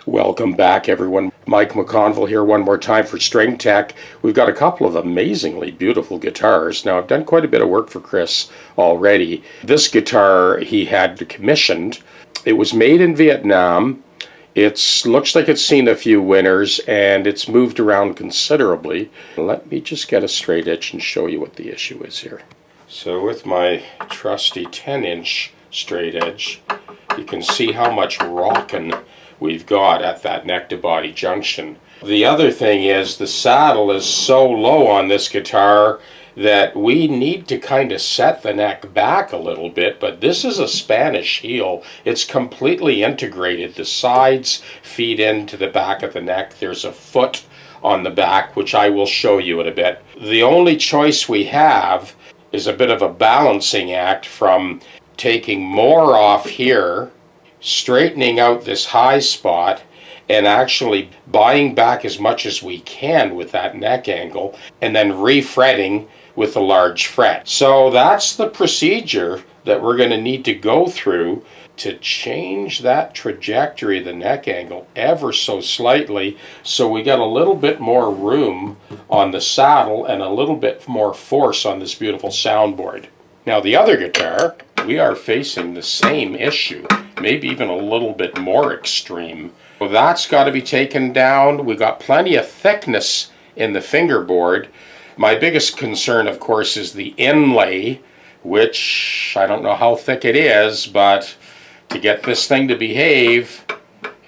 Welcome back, everyone. Mike McConville here one more time for String Tech. We've got a couple of amazingly beautiful guitars. Now, I've done quite a bit of work for Chris already. This guitar he had commissioned. It was made in Vietnam. It looks like it's seen a few winners, and it's moved around considerably. Let me just get a straight edge and show you what the issue is here. So with my trusty 10-inch straight edge, you can see how much rocking we've got at that neck to body junction. The other thing is the saddle is so low on this guitar that we need to kind of set the neck back a little bit, but this is a Spanish heel. It's completely integrated. The sides feed into the back of the neck. There's a foot on the back, which I will show you in a bit. The only choice we have is a bit of a balancing act from taking more off here, straightening out this high spot, and actually buying back as much as we can with that neck angle, and then refretting with a large fret. So that's the procedure that we're going to need to go through to change that trajectory of the neck angle ever so slightly, so we get a little bit more room on the saddle and a little bit more force on this beautiful soundboard. Now the other guitar, we are facing the same issue, maybe even a little bit more extreme. So that's got to be taken down. We've got plenty of thickness in the fingerboard. My biggest concern, of course, is the inlay, which I don't know how thick it is, but to get this thing to behave,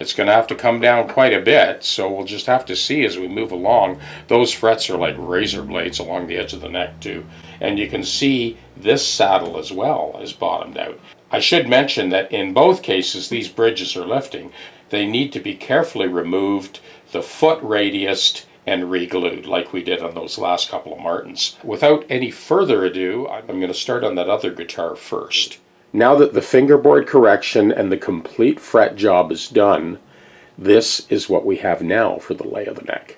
it's going to have to come down quite a bit, so we'll just have to see as we move along. Those frets are like razor blades along the edge of the neck too. And you can see this saddle as well is bottomed out. I should mention that in both cases these bridges are lifting. They need to be carefully removed, the foot radiused, and re-glued like we did on those last couple of Martins. Without any further ado, I'm going to start on that other guitar first. Now that the fingerboard correction and the complete fret job is done, this is what we have now for the lay of the neck.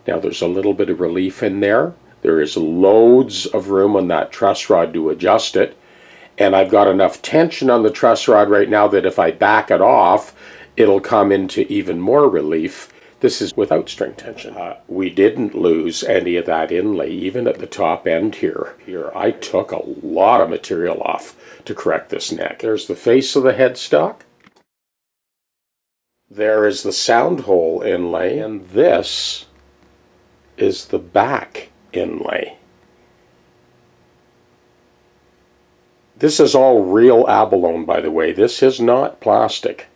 Now there's a little bit of relief in there. There is loads of room on that truss rod to adjust it. And I've got enough tension on the truss rod right now that if I back it off, it'll come into even more relief. This is without string tension. We didn't lose any of that inlay, even at the top end here. Here, I took a lot of material off to correct this neck. There's the face of the headstock. There is the sound hole inlay, and this is the back inlay. This is all real abalone, by the way. This is not plastic.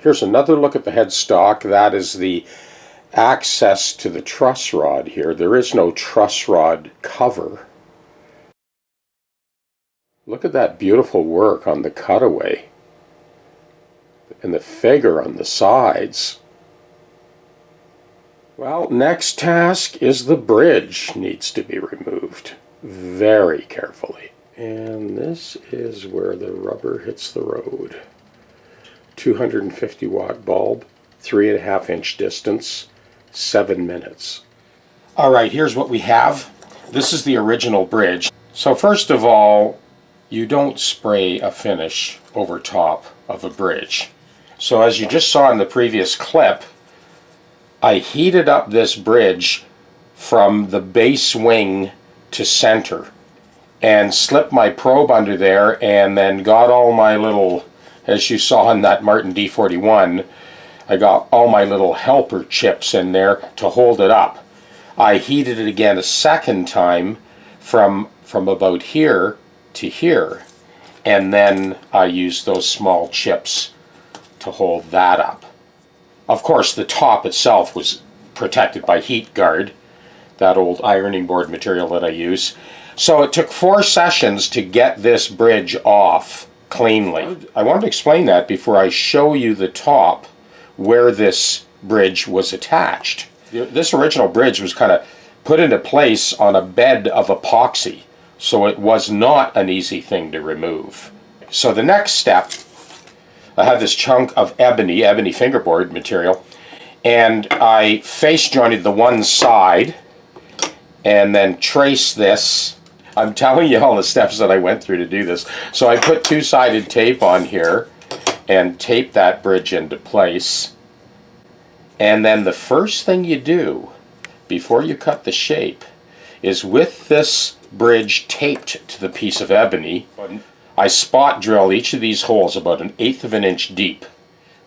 Here's another look at the headstock. That is the access to the truss rod here. There is no truss rod cover. Look at that beautiful work on the cutaway and the figure on the sides. Well, next task is the bridge needs to be removed very carefully. And this is where the rubber hits the road. 250 watt bulb, 3.5 inch distance, 7 minutes. All right, here's what we have. This is the original bridge. So first of all, you don't spray a finish over top of a bridge. So as you just saw in the previous clip, I heated up this bridge from the base wing to center and slipped my probe under there and then got all my little, as you saw on that Martin D41, I got all my little helper chips in there to hold it up. I heated it again a second time from about here to here. And then I use those small chips to hold that up. Of course, the top itself was protected by heat guard, that old ironing board material that I use. So it took 4 sessions to get this bridge off cleanly. I wanted to explain that before I show you the top where this bridge was attached. This original bridge was kind of put into place on a bed of epoxy, so it was not an easy thing to remove. So the next step, I have this chunk of ebony fingerboard material, and I face jointed the one side and then trace this. I'm telling you all the steps that I went through to do this. So I put 2-sided tape on here and tape that bridge into place. And then the first thing you do before you cut the shape is, with this bridge taped to the piece of ebony, I spot drill each of these holes about 1/8 of an inch deep.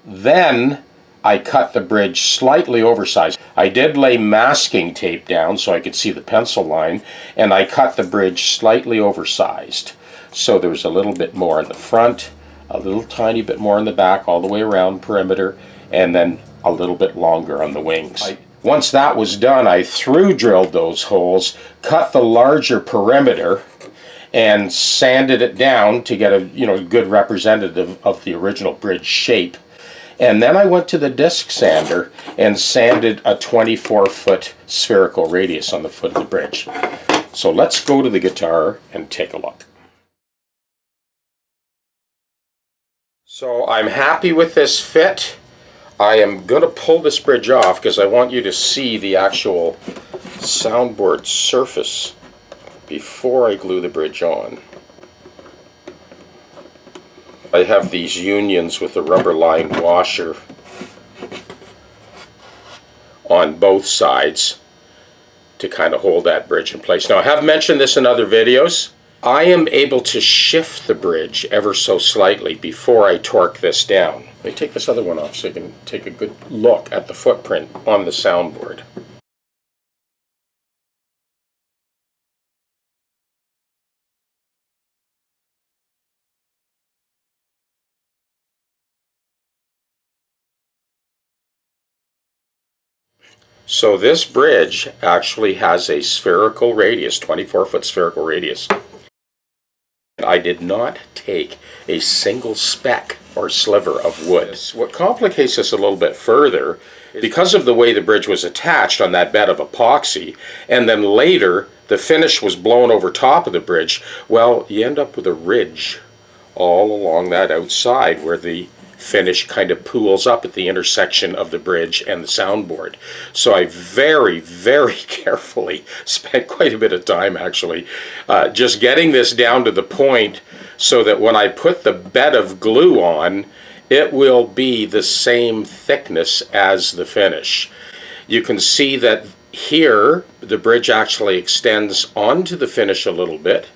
Then I cut the bridge slightly oversized. I did lay masking tape down so I could see the pencil line, and I cut the bridge slightly oversized. So there was a little bit more in the front, a little tiny bit more in the back, all the way around perimeter, and then a little bit longer on the wings. Once that was done, I through drilled those holes, cut the larger perimeter, and sanded it down to get a good representative of the original bridge shape. And then I went to the disc sander and sanded a 24-foot spherical radius on the foot of the bridge. So let's go to the guitar and take a look. So I'm happy with this fit. I am going to pull this bridge off because I want you to see the actual soundboard surface before I glue the bridge on. I have these unions with the rubber-lined washer on both sides to kind of hold that bridge in place. Now, I have mentioned this in other videos. I am able to shift the bridge ever so slightly before I torque this down. Let me take this other one off so you can take a good look at the footprint on the soundboard. So this bridge actually has a spherical radius, 24-foot spherical radius. I did not take a single speck or sliver of wood. What complicates this a little bit further, because of the way the bridge was attached on that bed of epoxy, and then later the finish was blown over top of the bridge, well, you end up with a ridge all along that outside where the finish kind of pools up at the intersection of the bridge and the soundboard. So I very, very carefully spent quite a bit of time actually just getting this down to the point so that when I put the bed of glue on, it will be the same thickness as the finish. You can see that here the bridge actually extends onto the finish a little bit.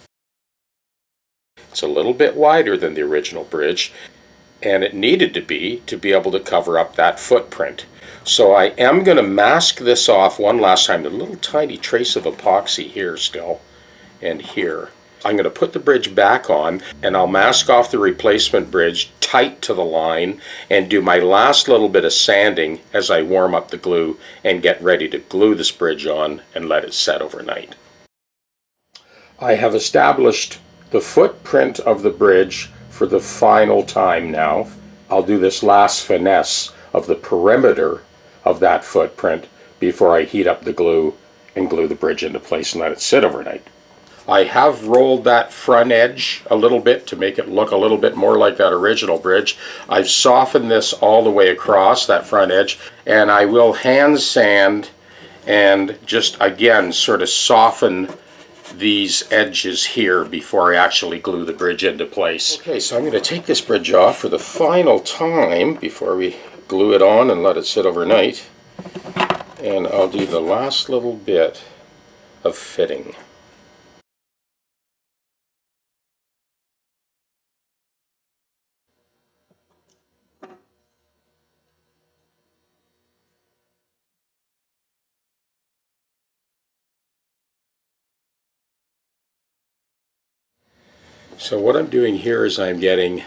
It's a little bit wider than the original bridge, and it needed to be able to cover up that footprint. So I am going to mask this off one last time. A little tiny trace of epoxy here still, and here. I'm going to put the bridge back on, and I'll mask off the replacement bridge tight to the line and do my last little bit of sanding as I warm up the glue and get ready to glue this bridge on and let it set overnight. I have established the footprint of the bridge for the final time now. I'll do this last finesse of the perimeter of that footprint before I heat up the glue and glue the bridge into place and let it sit overnight. I have rolled that front edge a little bit to make it look a little bit more like that original bridge. I've softened this all the way across that front edge, and I will hand sand and just again sort of soften these edges here before I actually glue the bridge into place. Okay, so I'm going to take this bridge off for the final time before we glue it on and let it sit overnight. And I'll do the last little bit of fitting. So what I'm doing here is I'm getting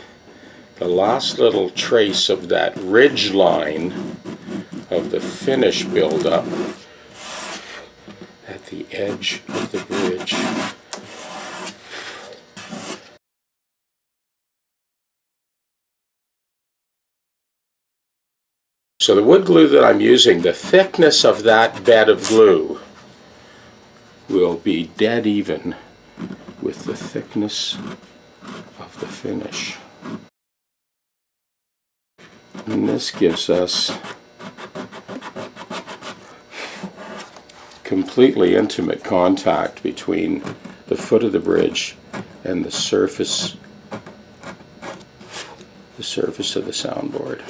the last little trace of that ridge line of the finish buildup at the edge of the bridge. So the wood glue that I'm using, the thickness of that bed of glue will be dead even with the thickness of the finish. And this gives us completely intimate contact between the foot of the bridge and the surface of the soundboard.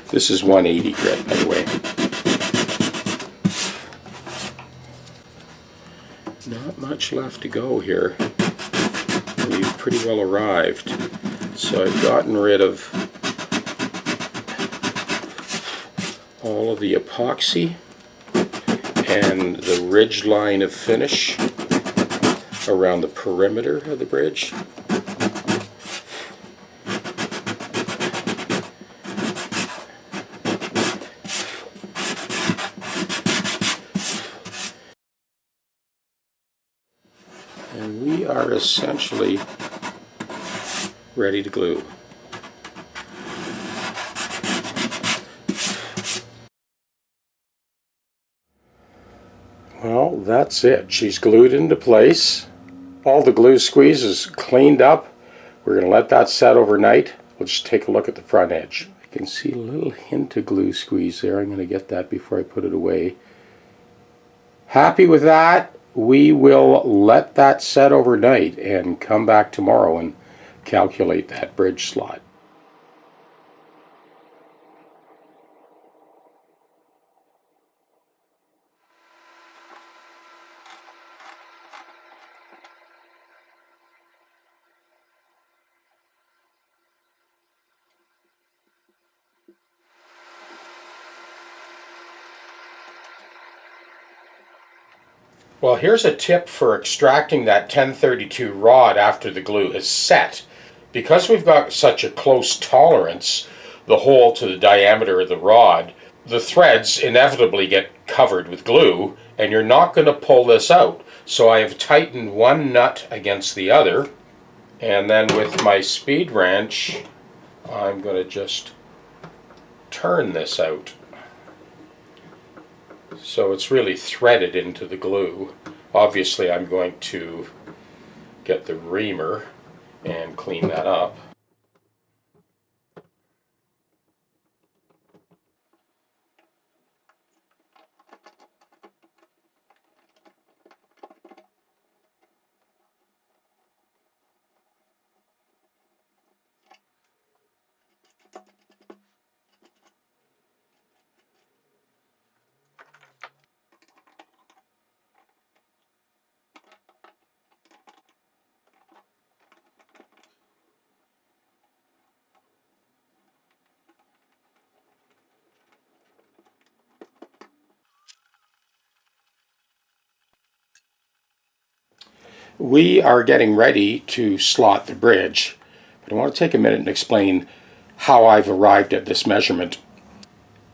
This is 180 grit, by the way. Not much left to go here. We've pretty well arrived. So I've gotten rid of all of the epoxy and the ridge line of finish around the perimeter of the bridge. And we are essentially ready to glue. Well, that's it. She's glued into place. All the glue squeeze is cleaned up. We're going to let that set overnight. We'll just take a look at the front edge. I can see a little hint of glue squeeze there. I'm going to get that before I put it away. Happy with that. We will let that set overnight and come back tomorrow and calculate that bridge slot. Well, here's a tip for extracting that 1032 rod after the glue has set. Because we've got such a close tolerance, the hole to the diameter of the rod, the threads inevitably get covered with glue, and you're not going to pull this out. So I have tightened one nut against the other, and then with my speed wrench, I'm going to just turn this out. So it's really threaded into the glue. Obviously I'm going to get the reamer and clean that up. We are getting ready to slot the bridge, but I want to take a minute and explain how I've arrived at this measurement.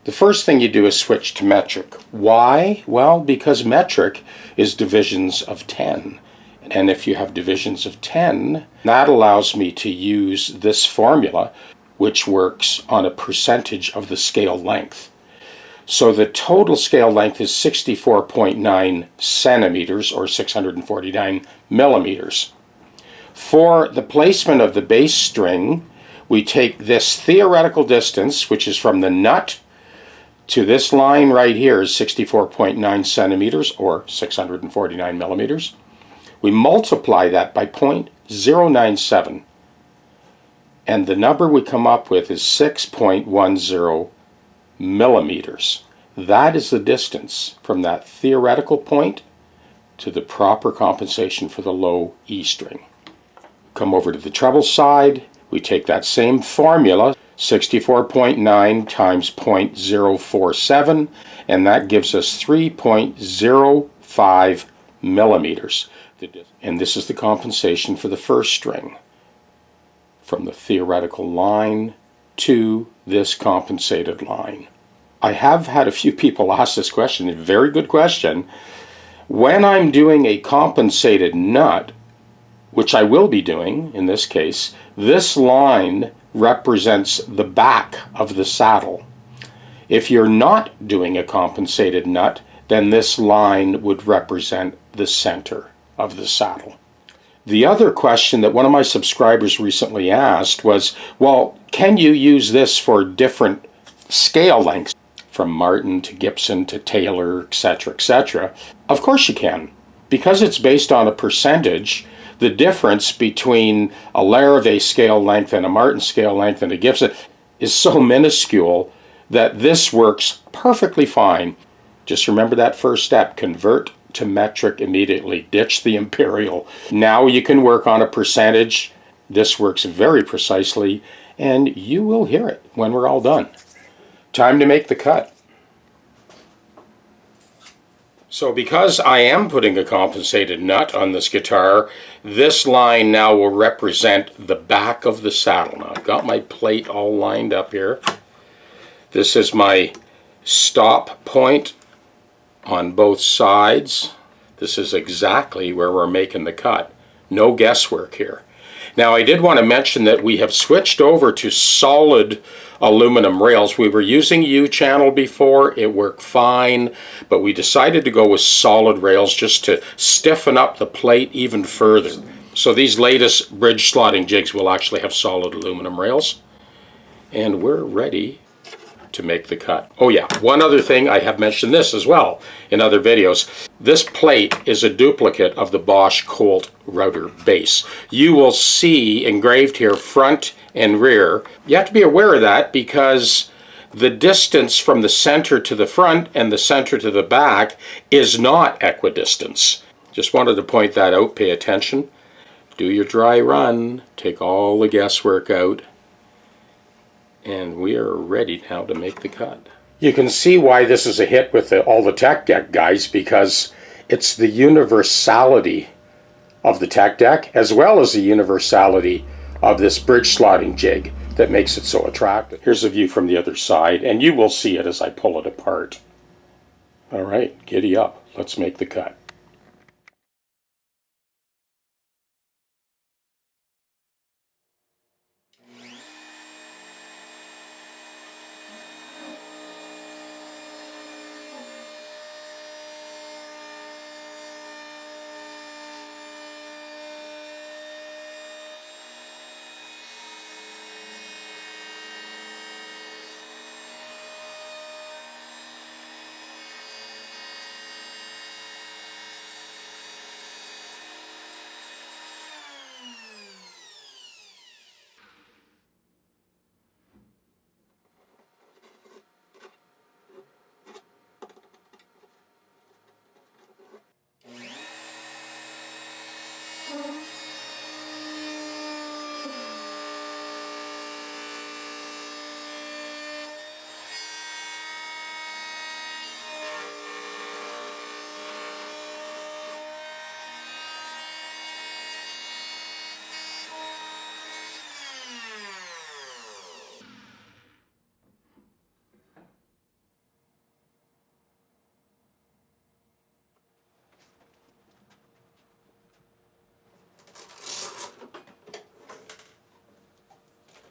The first thing you do is switch to metric. Why? Well, because metric is divisions of 10. And if you have divisions of 10, that allows me to use this formula, which works on a percentage of the scale length. So the total scale length is 64.9 centimeters or 649 millimeters. For the placement of the bass string, we take this theoretical distance, which is from the nut to this line right here is 64.9 centimeters or 649 millimeters. We multiply that by 0.097, and the number we come up with is 6.10 millimeters. That is the distance from that theoretical point to the proper compensation for the low E string. Come over to the treble side, we take that same formula, 64.9 times 0.047, and that gives us 3.05 millimeters. And this is the compensation for the first string, from the theoretical line to this compensated line. I have had a few people ask this question, a very good question. When I'm doing a compensated nut, which I will be doing in this case, this line represents the back of the saddle. If you're not doing a compensated nut, then this line would represent the center of the saddle. The other question that one of my subscribers recently asked was, well, can you use this for different scale lengths, from Martin to Gibson to Taylor, etc., etc.? Of course you can. Because it's based on a percentage, the difference between a Larrivée scale length and a Martin scale length and a Gibson is so minuscule that this works perfectly fine. Just remember that first step, convert to metric immediately, ditch the imperial. Now you can work on a percentage. This works very precisely, and you will hear it when we're all done. Time to make the cut. So because I am putting a compensated nut on this guitar, this line now will represent the back of the saddle. Now I've got my plate all lined up here. This is my stop point on both sides. This is exactly where we're making the cut. No guesswork here. Now I did want to mention that we have switched over to solid aluminum rails. We were using U-channel before, it worked fine, but we decided to go with solid rails just to stiffen up the plate even further. So these latest bridge slotting jigs will actually have solid aluminum rails. And we're ready to make the cut. Oh yeah, one other thing, I have mentioned this as well in other videos. This plate is a duplicate of the Bosch Colt router base. You will see engraved here front and rear. You have to be aware of that because the distance from the center to the front and the center to the back is not equidistance. Just wanted to point that out. Pay attention. Do your dry run. Take all the guesswork out. And we are ready now to make the cut. You can see why this is a hit with all the TechDeck guys, because it's the universality of the TechDeck as well as the universality of this bridge slotting jig that makes it so attractive. Here's a view from the other side, and you will see it as I pull it apart. All right, giddy up. Let's make the cut.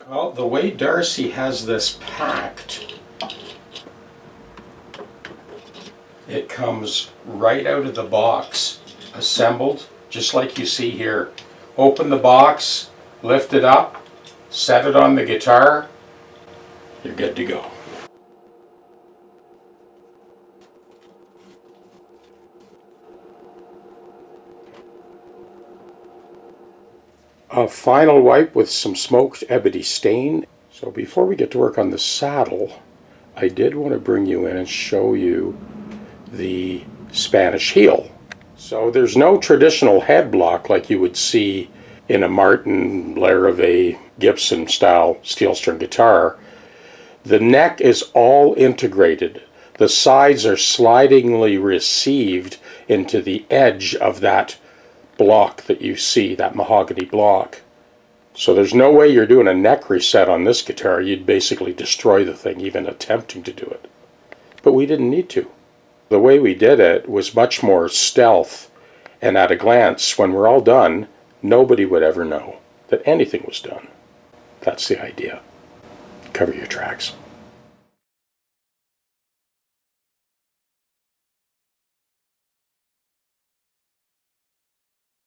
Well, the way Darcy has this packed, it comes right out of the box, assembled, just like you see here. Open the box, lift it up, set it on the guitar, you're good to go. A final wipe with some smoked ebony stain. So before we get to work on the saddle, I did want to bring you in and show you the Spanish heel. So there's no traditional head block like you would see in a Martin, Larrivée, Gibson style steel string guitar. The neck is all integrated. The sides are slidingly received into the edge of that block that you see, that mahogany block. So there's no way you're doing a neck reset on this guitar. You'd basically destroy the thing even attempting to do it. But we didn't need to. The way we did it was much more stealth, and at a glance, when we're all done, nobody would ever know that anything was done. That's the idea. Cover your tracks.